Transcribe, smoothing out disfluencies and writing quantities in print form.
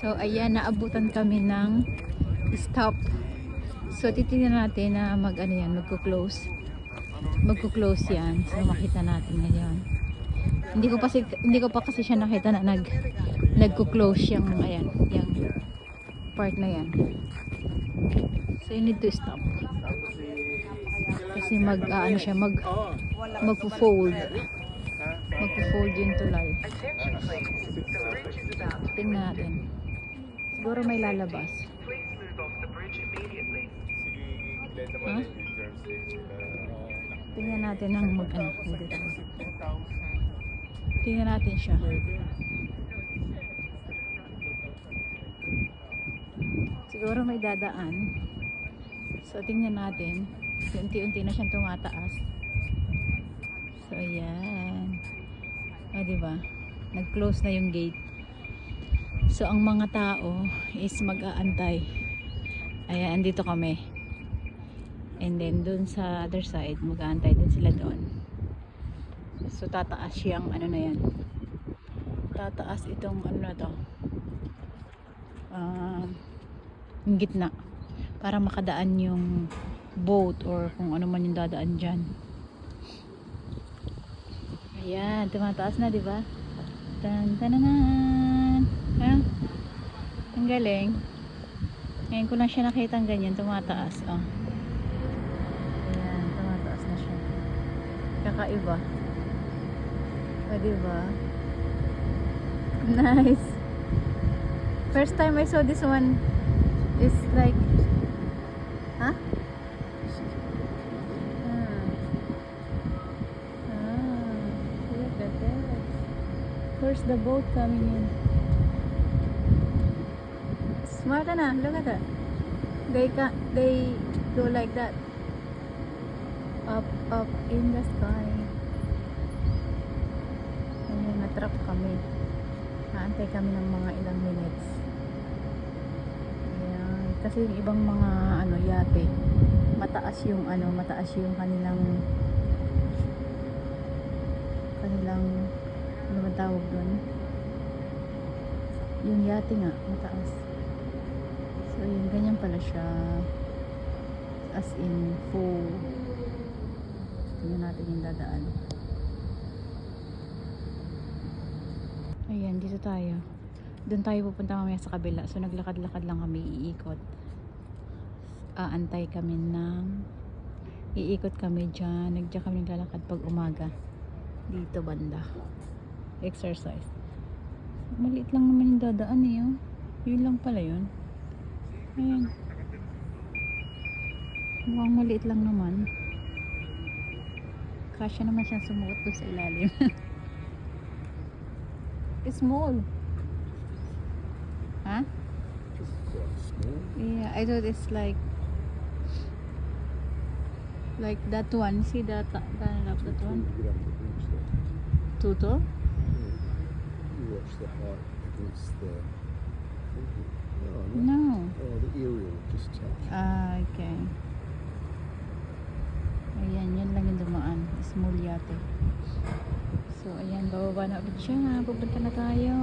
So ayan, naabutan kami ng stop. So titingnan natin na magko-close. Magko-close 'yan. So makita natin ngayon. Hindi ko pa kasi siya nakita na nagko-close yung ayan, yung part na 'yan. So you need to stop. Kasi magfo-fold. Magfo-fold yung tulay. Tingnan natin. Siguro may lalabas. Huh? Tingnan natin ang tingnan natin siya. Siguro may dadaan. So tingnan natin. Unti-unti na siyang tumataas. So ayan. O diba? Nag-close na yung gate. So ang mga tao is mag-aantay. Ayan, andito kami. And then dun sa other side, mag-aantay din sila doon. So tataas yung ano na yan. Tataas itong ano na to. Yung gitna. Para makadaan yung boat or kung ano man yung dadaan dyan. Ayan, tumataas na, diba? Tan-tananan. Ang galing. Ngayon ko lang siya nakita ganyan, tumataas. Oh. Ayan, tumataas na siya. Kakaiba. O, diba? Nice. First time I saw this one is like, huh? Look at that. Where's the boat coming in? Smart na, look at that. They go like that. Up in the sky. Ayan, na-trap kami. Naantay kami ng mga ilang minutes. Ayan, kasi yung ibang mga yate, mataas yung kanilang ano ba tawag doon? Yung yate nga, mataas. So yun, ganyan pala siya, as in full. Tingnan natin yung dadaan. Ayan, dito tayo. Doon tayo pupunta mamaya sa kabila. So naglakad-lakad lang kami, iikot. Iikot kami dyan. Diyan kami naglalakad pag umaga. Dito banda. Exercise. Maliit lang naman yung dadaan eh. Oh. Yun lang pala yun. Ayan. Mukhang maliit lang naman. Kasya naman siyang sumuot doon sa ilalim. It's small. Huh? Yeah, I thought it's like that one. See that one? Tuto? You watch the height against the... No. Oh, the aerial just touch. Okay. Ayan, yan lang yung dumaan. Small yate. So, ayan, bababa na ulit siya. Pupunta na tayo.